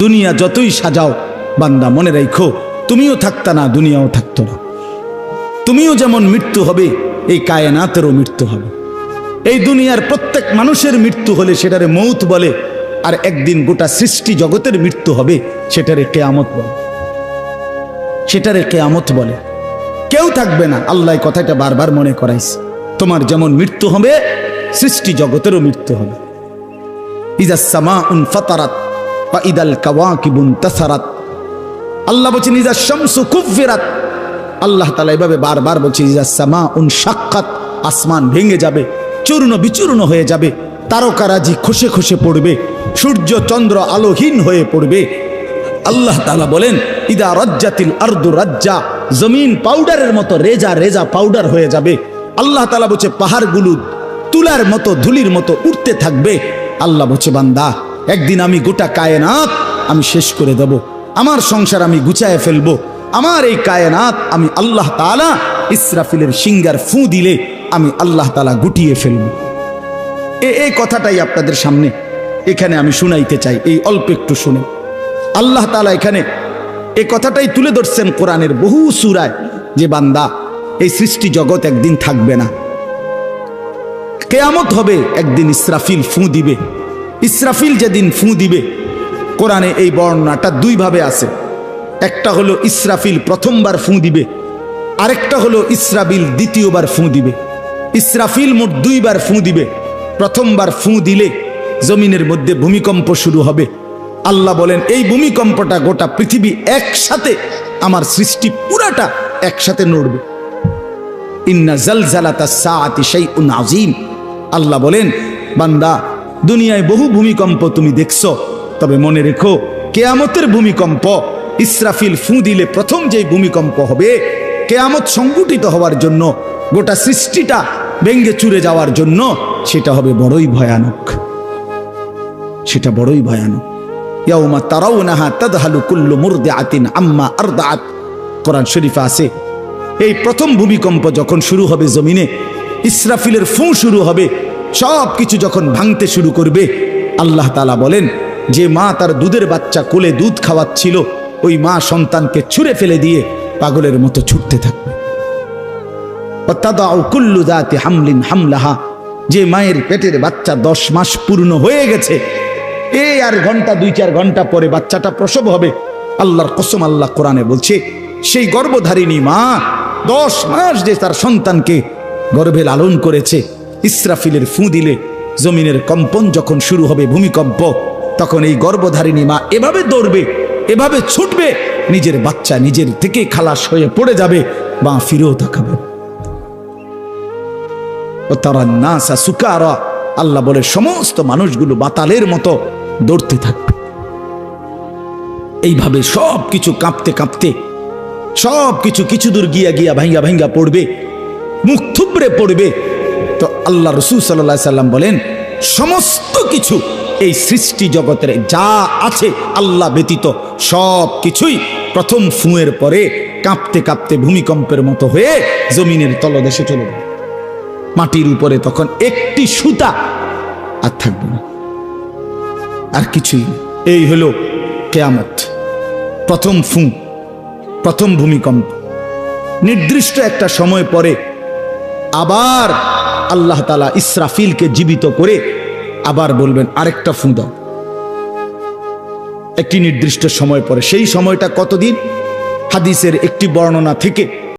দুনিয়া যতই সাজাও বান্দা মনে রাখো তুমিও থাকতা না, দুনিয়াও থাকতো না। তুমিও যেমন মৃত্যু হবে, এই কায়নাতেরও মৃত্যু হবে। এই দুনিয়ার প্রত্যেক মানুষের মৃত্যু হলে সেটারে মৌত বলে, আর একদিন গোটা সৃষ্টি জগতের মৃত্যু হবে সেটারে কিয়ামত বলে। সেটারে কিয়ামত বলে। কেউ থাকবে না, আল্লাহ কথাটা বারবার মনে করাইছে। তোমার যেমন মৃত্যু হবে সৃষ্টি জগতেরও মৃত্যু হবে। ইজাস সামাউন ফাতারাত ওয়া ইদাল কাওয়াকিবুন তাসারাত। আল্লাহ বলেছেন ইজাস শামসু কুফিরাত। আল্লাহ তাআলা এভাবে বারবার বলছে ইজাস সামাউন শাক্কাত, আসমান ভেঙে যাবে, চূর্ণ বিচূর্ণ হয়ে যাবে, তারকারাজি খসে খসে পড়বে, সূর্য চন্দ্র আলোহীন হয়ে পড়বে। আল্লাহ তাআলা বলেন ইদা রাজ্জাতিল আরদু রাজ্জা, জমিন পাউডারের মতো রেজা রেজা পাউডার হয়ে যাবে। আল্লাহ তাআলা বলছে পাহাড়গুলো তুলার মতো ধুলির মতো উঠতে থাকবে। আল্লাহ বলছে বান্দা একদিন আমি গোটা কায়নাত আমি শেষ করে দেব, আমার সংসার আমি গুছায় ফেলবো, আমার এই কায়নাত আমি আল্লাহ তাআলা ইসরাফিলের সিঙ্গার ফু দিলে আমি আল্লাহ তাআলা গুটিয়ে ফেলবো। এই কথাটাই আপনাদের সামনে এখানে আমি শুনাইতে চাই, এই অল্প একটু শুনে। আল্লাহ তাআলা এখানে এই কথাটাই তুলে ধরছেন কোরআনের বহু সূরায়, যে বান্দা এই সৃষ্টি জগৎ একদিন থাকবে না, কিয়ামত হবে, একদিন ইসরাফিল ফু দিবে। ইসরাফিল যেদিন ফু দিবে, কোরআনে এই বর্ণনাটা দুই ভাবে আছে। একটা হলো ইসরাফিল প্রথমবার ফু দিবে, আরেকটা হলো ইসরাফিল দ্বিতীয়বার ফু দিবে। ইসরাফিল মোট দুইবার ফু দিবে। প্রথমবার ফু দিলে জমিনের মধ্যে ভূমিকম্প শুরু হবে। আল্লাহ বলেন এই ভূমিকম্পটা গোটা পৃথিবী একসাথে, আমার সৃষ্টি পুরাটা একসাথে নড়বে। ইন্না জালজালাতাস সাআতি শাইউন আযীম। আল্লাহ বলেন বান্দা দুনিয়ায় বহু ভূমিকম্প তুমি দেখছো, তবে মনে রেখো কিয়ামতের ভূমিকম্প, ইসরাফিল ফু দিলে প্রথম যে ভূমিকম্প হবে, কিয়ামত সংঘটিত হওয়ার জন্য, গোটা সৃষ্টিটা ভেঙে চুরে যাওয়ার জন্য, সেটা হবে বড়ই ভয়ানক। সেটা বড়ই ভয়ানক। ইয়াউমা তারাউনাহা তাদহালু কুল্লু মুরদিআতিন আম্মা আরদাআত। কোরআন শরীফে আছে এই প্রথম ভূমিকম্প যখন শুরু হবে জমিনে, ইসরাফিলের ফু শুরু হবে, সব কিছু যখন ভাঙতে শুরু করবে, আল্লাহ তাআলা বলেন যে মা তার দুধের বাচ্চা কোলে দুধ খাওয়াচ্ছিল, ওই মা সন্তানকে ছুঁড়ে ফেলে দিয়ে পাগলের মতো ছুটতে থাকবে। ওয়াতাদাউ কুল্লু যাতি হামলিন হামলাহা, যে মায়ের পেটের বাচ্চা 10 মাস পূর্ণ হয়ে গেছে, এই আর ঘন্টা 2-4 ঘন্টা পরে বাচ্চাটা প্রসব হবে। আল্লাহর কসম, আল্লাহ কোরআনে বলছে সেই গর্ভধারিণী মা 10 মাস যে তার সন্তানকে গর্ভে লালন করেছে, ইসরাফিলের ফু দিলে জমিনের কম্পন যখন শুরু হবে, ভূমিকম্প, তখন এই গর্ভধারিণী মা এভাবে দৌড়বে, এভাবে ছুটবে, নিজের বাচ্চা নিজের থেকে খালাস হয়ে পড়ে যাবে, বা ফিরেও তাকাবে। ও তারা নাসা সুকারা, আল্লাহ বলে সমস্ত মানুষগুলো বাতালের মতো দৌড়তে থাকবে। এইভাবে সব কিছু কাঁপতে কাঁপতে সব কিছু কিছু দূর গিয়া গিয়া ভাঙ্গা ভাঙ্গা পড়বে, মুখ থুবড়ে পড়বে। তো আল্লাহ রাসূল সাল্লাল্লাহু আলাইহি সাল্লাম বলেন সমস্ত কিছু এই সৃষ্টি জগতের যা আছে আল্লাহ ব্যতীত সব কিছুই প্রথম ফুঁয়ের পরে কাঁপতে কাঁপতে ভূমিকম্পের মতো হয়ে জমিনের তলদেশে চলে যাবে। মাটির উপরে তখন একটি সুতা আর থাকবে না, আর কিছুই না। এই হলো কিয়ামত, প্রথম ফু, প্রথম ভূমিকম্প। নির্দিষ্ট একটা সময় পরে আবার আল্লাহ তাআলা ইসরাফিলকে জীবিত করে আবার বলবেন আরেকটা ফু দাও, একটি নির্দিষ্ট সময় পরে। সেই সময়টা কতদিন? হাদিসের একটি বর্ণনা থেকে